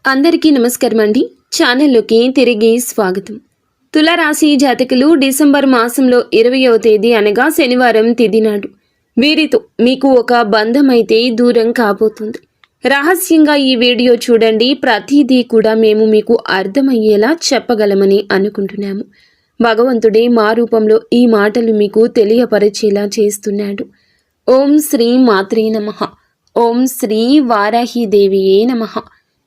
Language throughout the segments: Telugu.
అందరికీ నమస్కారం అండి. ఛానల్లోకి తిరిగి స్వాగతం. తులారాశి జాతకులు డిసెంబర్ మాసంలో 20వ తేదీ అనగా శనివారం తిథి నాడు వీరితో మీకు ఒక బంధం అయితే దూరం కాబోతుంది. రహస్యంగా ఈ వీడియో చూడండి. ప్రతిదీ కూడా మేము మీకు అర్థమయ్యేలా చెప్పగలమని అనుకుంటున్నాము. భగవంతుడే మా రూపంలో ఈ మాటలు మీకు తెలియపరిచేలా చేస్తున్నాడు. ఓం శ్రీ మాత్రే నమః. ఓం శ్రీ వారాహిదేవియే నమః.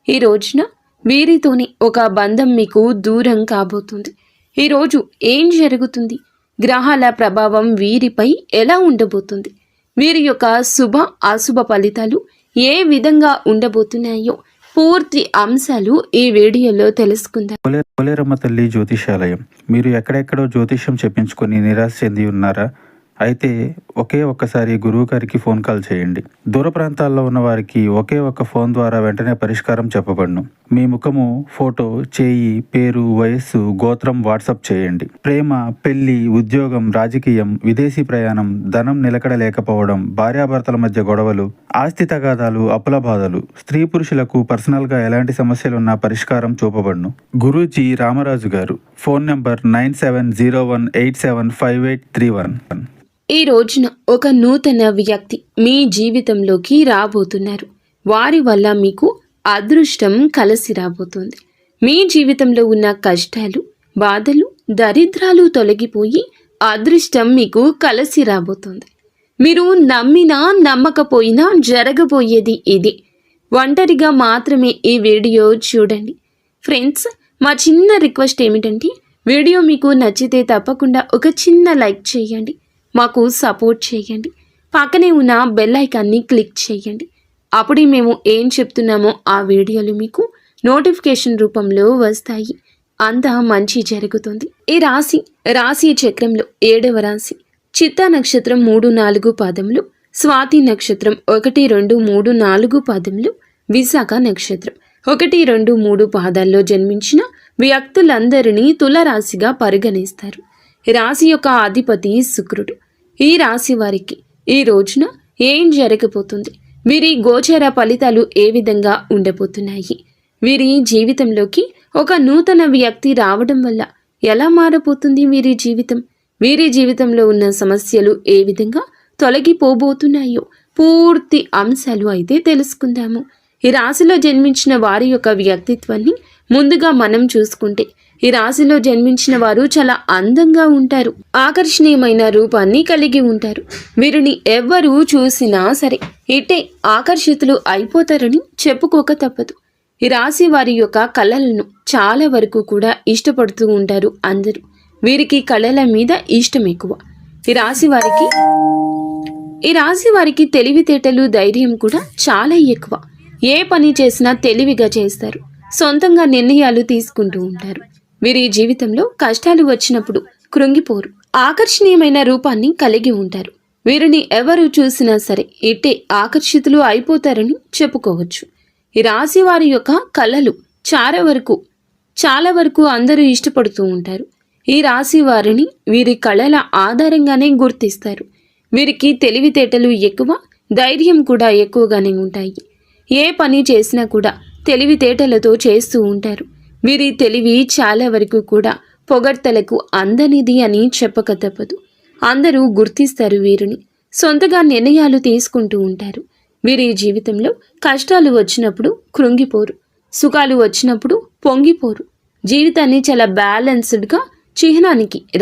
ఈ రోజున వీరితోని ఒక బంధం మీకు దూరం కాబోతుంది. ఈరోజు ఏం జరుగుతుంది? గ్రహాల ప్రభావం వీరిపై ఎలా ఉండబోతుంది? వీరి యొక్క శుభ అశుభ ఫలితాలు ఏ విధంగా ఉండబోతున్నాయో పూర్తి అంశాలు ఈ వీడియోలో తెలుసుకుందాం. పోలేరమ్మ తల్లి జ్యోతిషాలయం. మీరు ఎక్కడెక్కడో జ్యోతిష్యం చెప్పించుకొని నిరాశ చెంది ఉన్నారా? అయితే ఒక్కసారి గురువు గారికి ఫోన్ కాల్ చేయండి. దూర ప్రాంతాల్లో ఉన్న వారికి ఒకే ఒక్క ఫోన్ ద్వారా వెంటనే పరిష్కారం చెప్పబడును. మీ ముఖము, ఫోటో, చేయి, పేరు, వయస్సు, గోత్రం వాట్సాప్ చేయండి. ప్రేమ, పెళ్లి, ఉద్యోగం, రాజకీయం, విదేశీ ప్రయాణం, ధనం నిలకడ లేకపోవడం, భార్యాభర్తల మధ్య గొడవలు, ఆస్తి తగాదాలు, అప్పుల బాధలు, స్త్రీ పురుషులకు పర్సనల్ గా ఎలాంటి సమస్యలున్నా పరిష్కారం చూపబడును. గురూజీ రామరాజు గారు. Phone number 9701875831. ఈ రోజున ఒక నూతన వ్యక్తి మీ జీవితంలోకి రాబోతున్నారు. వారి వల్ల మీకు అదృష్టం కలిసి రాబోతుంది. మీ జీవితంలో ఉన్న కష్టాలు, బాధలు, దరిద్రాలు తొలగిపోయి అదృష్టం మీకు కలిసి రాబోతుంది. మీరు నమ్మినా నమ్మకపోయినా జరగబోయేది ఇది. ఒంటరిగా మాత్రమే ఈ వీడియో చూడండి. ఫ్రెండ్స్, మా చిన్న రిక్వెస్ట్ ఏమిటంటే వీడియో మీకు నచ్చితే తప్పకుండా ఒక చిన్న లైక్ చేయండి. మాకు సపోర్ట్ చేయండి. పక్కనే ఉన్న బెల్ ఐకాన్ని క్లిక్ చేయండి. అప్పుడే మేము ఏం చెప్తున్నామో ఆ వీడియోలు మీకు నోటిఫికేషన్ రూపంలో వస్తాయి. అంతా మంచి జరుగుతుంది. ఈ రాశి చక్రంలో 7వ రాశి. చిత్తా నక్షత్రం 3-4 పాదములు, స్వాతి నక్షత్రం 1, 2, 3, 4 పాదములు, విశాఖ నక్షత్రం 1, 2, 3 పాదాల్లో జన్మించిన వ్యక్తులందరినీ తులారాశిగా పరిగణిస్తారు. రాశి యొక్క అధిపతి శుక్రుడు. ఈ రాశి వారికి ఈ రోజున ఏం జరగబోతుంది? వీరి గోచర ఫలితాలు ఏ విధంగా ఉండబోతున్నాయి? వీరి జీవితంలోకి ఒక నూతన వ్యక్తి రావడం వల్ల ఎలా మారబోతుంది వీరి జీవితం? వీరి జీవితంలో ఉన్న సమస్యలు ఏ విధంగా తొలగిపోబోతున్నాయో పూర్తి అంశాలు అయితే తెలుసుకుందాము. ఈ రాశిలో జన్మించిన వారి యొక్క వ్యక్తిత్వాన్ని ముందుగా మనం చూసుకుంటే, ఈ రాశిలో జన్మించిన వారు చాలా అందంగా ఉంటారు. ఆకర్షణీయమైన రూపాన్ని కలిగి ఉంటారు. వీరిని ఎవ్వరూ చూసినా సరే ఇట్టే ఆకర్షితులు అయిపోతారని చెప్పుకోక తప్పదు. ఈ రాశి వారి యొక్క కళలను చాలా వరకు కూడా ఇష్టపడుతూ ఉంటారు అందరూ. వీరికి కళల మీద ఇష్టం ఎక్కువ. ఈ రాశి వారికి తెలివితేటలు, ధైర్యం కూడా చాలా ఎక్కువ. ఏ పని చేసినా తెలివిగా చేస్తారు. సొంతంగా నిర్ణయాలు తీసుకుంటూ ఉంటారు. వీరి జీవితంలో కష్టాలు వచ్చినప్పుడు కృంగిపోరు. ఆకర్షణీయమైన రూపాన్ని కలిగి ఉంటారు. వీరిని ఎవరు చూసినా సరే ఇట్టే ఆకర్షితులు అయిపోతారని చెప్పుకోవచ్చు. ఈ రాశి వారి యొక్క కళలు చాలా వరకు అందరూ ఇష్టపడుతూ ఉంటారు. ఈ రాశి వారిని వీరి కళల ఆధారంగానే గుర్తిస్తారు. వీరికి తెలివితేటలు ఎక్కువ, ధైర్యం కూడా ఎక్కువగానే ఉంటాయి. ఏ పని చేసినా కూడా తెలివితేటలతో చేస్తూ ఉంటారు. వీరి తెలివి చాలా వరకు కూడా పొగడ్తలకు అందనిది అని చెప్పక తప్పదు. అందరూ గుర్తిస్తారు వీరిని. సొంతగా నిర్ణయాలు తీసుకుంటూ ఉంటారు. వీరి జీవితంలో కష్టాలు వచ్చినప్పుడు కృంగిపోరు, సుఖాలు వచ్చినప్పుడు పొంగిపోరు. జీవితాన్ని చాలా బ్యాలెన్స్డ్గా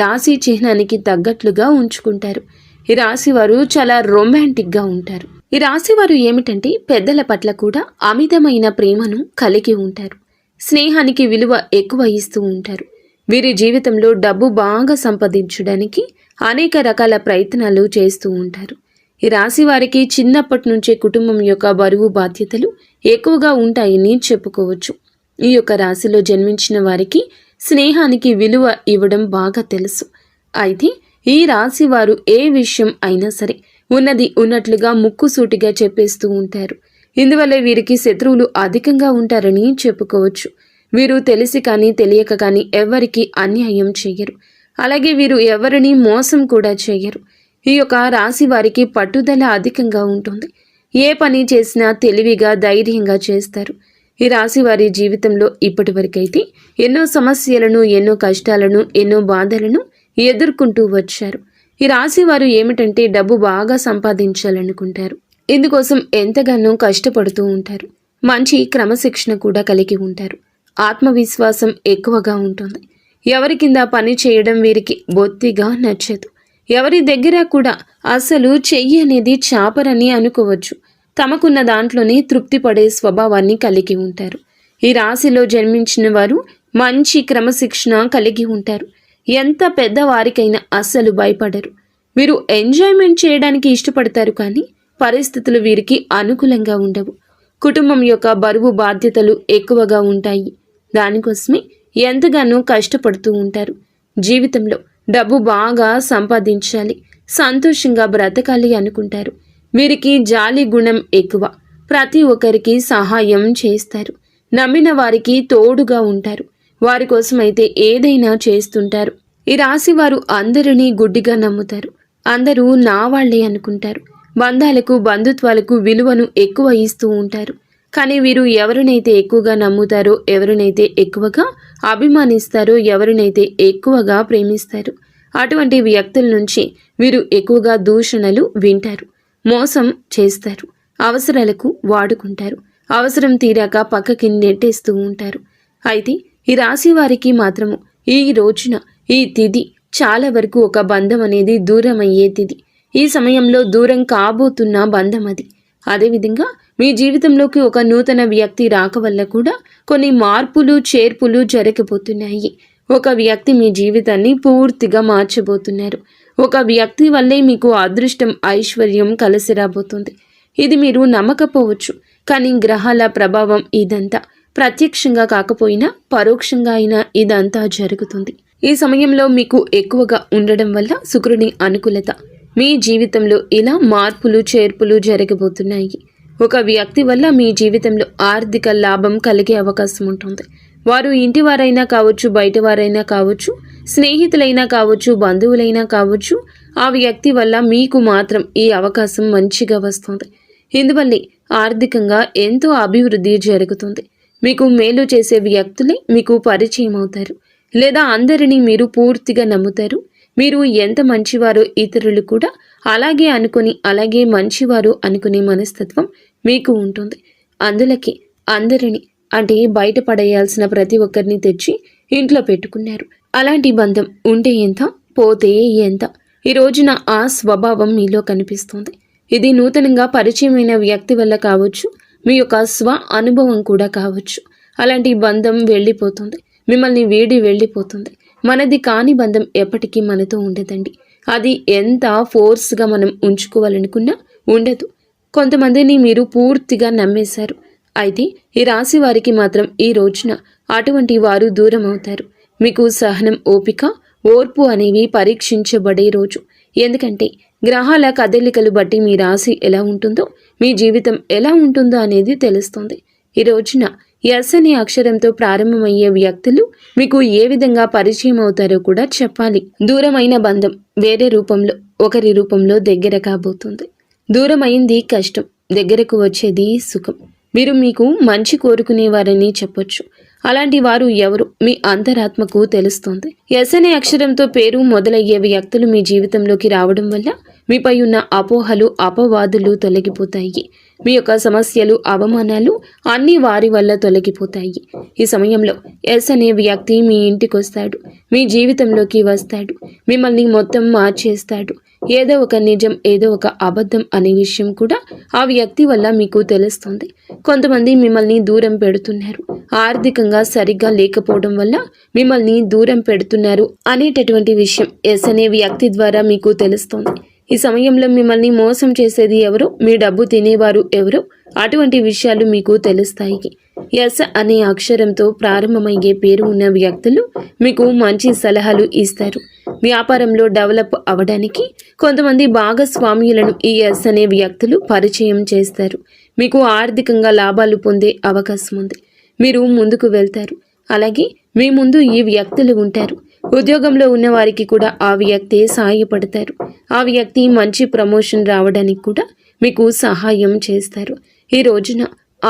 రాశి చిహ్నానికి తగ్గట్లుగా ఉంచుకుంటారు. ఈ రాశి వారు చాలా రొమాంటిక్గా ఉంటారు. ఈ రాశి వారు ఏమిటంటే పెద్దల పట్ల కూడా అమితమైన ప్రేమను కలిగి ఉంటారు. స్నేహానికి విలువ ఎక్కువ ఇస్తూ ఉంటారు. వీరి జీవితంలో డబ్బు బాగా సంపాదించడానికి అనేక రకాల ప్రయత్నాలు చేస్తూ ఉంటారు. ఈ రాశి వారికి చిన్నప్పటి నుంచే కుటుంబం యొక్క బరువు బాధ్యతలు ఎక్కువగా ఉంటాయని చెప్పుకోవచ్చు. ఈ యొక్క రాశిలో జన్మించిన వారికి స్నేహానికి విలువ ఇవ్వడం బాగా తెలుసు. అయితే ఈ రాశి వారు ఏ విషయం అయినా సరే ఉన్నది ఉన్నట్లుగా ముక్కుసూటిగా చెప్పేస్తూ ఉంటారు. ఇందువల్ల వీరికి శత్రువులు అధికంగా ఉంటారని చెప్పుకోవచ్చు. వీరు తెలిసి కానీ తెలియక కానీ ఎవరికి అన్యాయం చెయ్యరు. అలాగే వీరు ఎవరిని మోసం కూడా చెయ్యరు. ఈ యొక్క రాశి వారికి పట్టుదల అధికంగా ఉంటుంది. ఏ పని చేసినా తెలివిగా ధైర్యంగా చేస్తారు. ఈ రాశి వారి జీవితంలో ఇప్పటి వరకైతే ఎన్నో సమస్యలను, ఎన్నో కష్టాలను, ఎన్నో బాధలను ఎదుర్కొంటూ వచ్చారు. ఈ రాశి వారు ఏమిటంటే డబ్బు బాగా సంపాదించాలనుకుంటారు. ఇందుకోసం ఎంతగానో కష్టపడుతూ ఉంటారు. మంచి క్రమశిక్షణ కూడా కలిగి ఉంటారు. ఆత్మవిశ్వాసం ఎక్కువగా ఉంటుంది. ఎవరి కింద పని చేయడం వీరికి బొత్తిగా నచ్చదు. ఎవరి దగ్గర కూడా అసలు చెయ్యి అనేది చాపరని అనుకోవచ్చు. తమకున్న దాంట్లోనే తృప్తి పడే స్వభావాన్ని కలిగి ఉంటారు. ఈ రాశిలో జన్మించిన వారు మంచి క్రమశిక్షణ కలిగి ఉంటారు. ఎంత పెద్దవారికైనా అస్సలు భయపడరు. వీరు ఎంజాయ్మెంట్ చేయడానికి ఇష్టపడతారు, కానీ పరిస్థితులు వీరికి అనుకూలంగా ఉండవు. కుటుంబం యొక్క బరువు బాధ్యతలు ఎక్కువగా ఉంటాయి. దానికోసమే ఎంతగానో కష్టపడుతూ ఉంటారు. జీవితంలో డబ్బు బాగా సంపాదించాలి, సంతోషంగా బ్రతకాలి అనుకుంటారు. వీరికి జాలి గుణం ఎక్కువ. ప్రతి ఒక్కరికి సహాయం చేస్తారు. నమ్మిన వారికి తోడుగా ఉంటారు. వారి కోసమైతే ఏదైనా చేస్తుంటారు. ఈ రాశి వారు అందరినీ గుడ్డిగా నమ్ముతారు. అందరూ నా వాళ్లే అనుకుంటారు. బంధాలకు, బంధుత్వాలకు విలువను ఎక్కువ ఇస్తూ ఉంటారు. కానీ వీరు ఎవరినైతే ఎక్కువగా నమ్ముతారో, ఎవరినైతే ఎక్కువగా అభిమానిస్తారో, ఎవరినైతే ఎక్కువగా ప్రేమిస్తారో అటువంటి వ్యక్తుల నుంచి వీరు ఎక్కువగా దూషణలు వింటారు. మోసం చేస్తారు. అవసరాలకు వాడుకుంటారు. అవసరం తీరాక పక్కకి నెట్టేస్తూ ఉంటారు. అయితే ఈ రాశి వారికి మాత్రము ఈ రోజున ఈ తిథి చాలా వరకు ఒక బంధం అనేది దూరం అయ్యే తిథి. ఈ సమయంలో దూరం కాబోతున్న బంధం అది. అదేవిధంగా మీ జీవితంలోకి ఒక నూతన వ్యక్తి రాక వల్ల కూడా కొన్ని మార్పులు, చేర్పులు జరగబోతున్నాయి. ఒక వ్యక్తి మీ జీవితాన్ని పూర్తిగా మార్చబోతున్నారు. ఒక వ్యక్తి వల్లే మీకు అదృష్టం, ఐశ్వర్యం కలిసి రాబోతుంది. ఇది మీరు నమ్మకపోవచ్చు, కానీ గ్రహాల ప్రభావం ఇదంతా ప్రత్యక్షంగా కాకపోయినా పరోక్షంగా అయినా ఇదంతా జరుగుతుంది. ఈ సమయంలో మీకు ఎక్కువగా ఉండడం వల్ల శుక్రుని అనుకూలత మీ జీవితంలో ఇలా మార్పులు, చేర్పులు జరగబోతున్నాయి. ఒక వ్యక్తి వల్ల మీ జీవితంలో ఆర్థిక లాభం కలిగే అవకాశం ఉంటుంది. వారు ఇంటి వారైనా కావచ్చు, బయట వారైనా కావచ్చు, స్నేహితులైనా కావచ్చు, బంధువులైనా కావచ్చు. ఆ వ్యక్తి వల్ల మీకు మాత్రం ఈ అవకాశం మంచిగా వస్తుంది. ఇందువల్లే ఆర్థికంగా ఎంతో అభివృద్ధి జరుగుతుంది. మీకు మేలు చేసే వ్యక్తులే మీకు పరిచయం అవుతారు, లేదా అందరినీ మీరు పూర్తిగా నమ్ముతారు. మీరు ఎంత మంచివారో ఇతరులు కూడా అలాగే అనుకుని, అలాగే మంచివారు అనుకునే మనస్తత్వం మీకు ఉంటుంది. అందులకి అందరినీ అంటే బయట పడేయాల్సిన ప్రతి ఒక్కరిని తెచ్చి ఇంట్లో పెట్టుకున్నారు. అలాంటి బంధం ఉంటే ఎంత, పోతే ఎంత. ఈ రోజున ఆ స్వభావం మీలో కనిపిస్తుంది. ఇది నూతనంగా పరిచయమైన వ్యక్తి వల్ల కావచ్చు, మీ యొక్క స్వ అనుభవం కూడా కావచ్చు. అలాంటి బంధం వెళ్ళిపోతుంది, మిమ్మల్ని వీడి వెళ్ళిపోతుంది. మనది కాని బంధం ఎప్పటికీ మనతో ఉండదండి. అది ఎంత ఫోర్స్గా మనం ఉంచుకోవాలనుకున్నా ఉండదు. కొంతమందిని మీరు పూర్తిగా నమ్మేశారు. అయితే ఈ రాశి వారికి మాత్రం ఈ రోజున అటువంటి వారు దూరం అవుతారు. మీకు సహనం, ఓపిక, ఓర్పు అనేవి పరీక్షించబడే రోజు. ఎందుకంటే గ్రహాల కదలికలు బట్టి మీ రాశి ఎలా ఉంటుందో, మీ జీవితం ఎలా ఉంటుందో అనేది తెలుస్తుంది. ఈ రోజున ఎస్ అనే అక్షరంతో ప్రారంభమయ్యే వ్యక్తులు మీకు ఏ విధంగా పరిచయం అవుతారో కూడా చెప్పాలి. దూరమైన బంధం వేరే రూపంలో, ఒకరి రూపంలో దగ్గర కాబోతుంది. దూరమైంది కష్టం, దగ్గరకు వచ్చేది సుఖం. మీరు మీకు మంచి కోరుకునేవారని చెప్పొచ్చు. అలాంటి వారు ఎవరు మీ అంతరాత్మకు తెలుస్తుంది. ఎస్ అనే అక్షరంతో పేరు మొదలయ్యే వ్యక్తులు మీ జీవితంలోకి రావడం వల్ల మీపై ఉన్న అపోహలు, అపవాదులు తొలగిపోతాయి. మీ యొక్క సమస్యలు, అవమానాలు అన్నీ వారి వల్ల తొలగిపోతాయి. ఈ సమయంలో ఎస్ అనే వ్యక్తి మీ ఇంటికి వస్తాడు, మీ జీవితంలోకి వస్తాడు, మిమ్మల్ని మొత్తం మార్చేస్తాడు. ఏదో ఒక నిజం, ఏదో ఒక అబద్ధం అనే విషయం కూడా ఆ వ్యక్తి వల్ల మీకు తెలుస్తుంది. కొంతమంది మిమ్మల్ని దూరం పెడుతున్నారు, ఆర్థికంగా సరిగ్గా లేకపోవడం వల్ల మిమ్మల్ని దూరం పెడుతున్నారు అనేటటువంటి విషయం ఎస్ అనే వ్యక్తి ద్వారా మీకు తెలుస్తుంది. ఈ సమయంలో మిమ్మల్ని మోసం చేసేది ఎవరో, మీ డబ్బు తినేవారు ఎవరో అటువంటి విషయాలు మీకు తెలుస్తాయి. ఎస్ అనే అక్షరంతో ప్రారంభమయ్యే పేరు ఉన్న వ్యక్తులు మీకు మంచి సలహాలు ఇస్తారు. వ్యాపారంలో డెవలప్ అవ్వడానికి కొంతమంది భాగస్వామ్యులను ఈ ఎస్ అనే వ్యక్తులు పరిచయం చేస్తారు. మీకు ఆర్థికంగా లాభాలు పొందే అవకాశం ఉంది. మీరు ముందుకు వెళ్తారు. అలాగే మీ ముందు ఈ వ్యక్తులు ఉంటారు. ఉద్యోగంలో ఉన్న వారికి కూడా ఆ వ్యక్తి సహాయపడతారు. ఆ వ్యక్తి మంచి ప్రమోషన్ రావడానికి కూడా మీకు సహాయం చేస్తారు. ఈ రోజున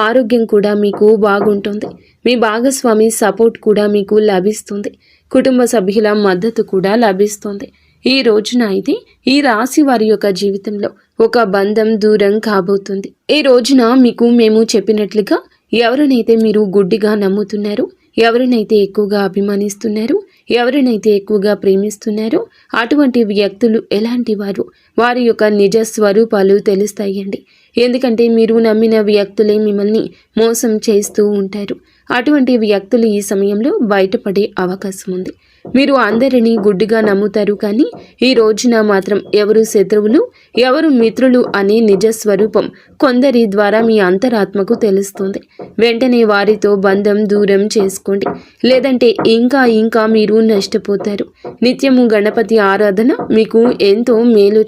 ఆరోగ్యం కూడా మీకు బాగుంటుంది. మీ భాగస్వామి సపోర్ట్ కూడా మీకు లభిస్తుంది. కుటుంబ సభ్యుల మద్దతు కూడా లభిస్తుంది. ఈ రోజున అయితే ఈ రాశి వారి యొక్క జీవితంలో ఒక బంధం దూరం కాబోతుంది. ఈ రోజున మీకు మేము చెప్పినట్లుగా ఎవరినైతే మీరు గుడ్డిగా నమ్ముతున్నారో, ఎవరినైతే ఎక్కువగా అభిమానిస్తున్నారో, ఎవరినైతే ఎక్కువగా ప్రేమిస్తున్నారో అటువంటి వ్యక్తులు ఎలాంటి వారు, వారి యొక్క నిజ స్వరూపాలు తెలుస్తాయండి. ఎందుకంటే మీరు నమ్మిన వ్యక్తులే మిమ్మల్ని మోసం చేస్తూ ఉంటారు. అటువంటి వ్యక్తులు ఈ సమయంలో బయటపడే అవకాశం ఉంది. మీరు అందరినీ గుడ్డిగా నమ్ముతారు, కానీ ఈ రోజున మాత్రం ఎవరు శత్రువులు, ఎవరు మిత్రులు అనే నిజ స్వరూపం కొందరి ద్వారా మీ అంతరాత్మకు తెలుస్తుంది. వెంటనే వారితో బంధం దూరం చేసుకోండి, లేదంటే ఇంకా మీరు నష్టపోతారు. నిత్యము గణపతి ఆరాధన మీకు ఎంతో మేలు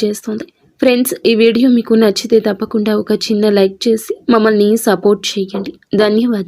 చేస్తుంది. ఫ్రెండ్స్, ఈ వీడియో మీకు నచ్చితే తప్పకుండా ఒక చిన్న లైక్ చేసి మమ్మల్ని సపోర్ట్ చేయండి. ధన్యవాదాలు.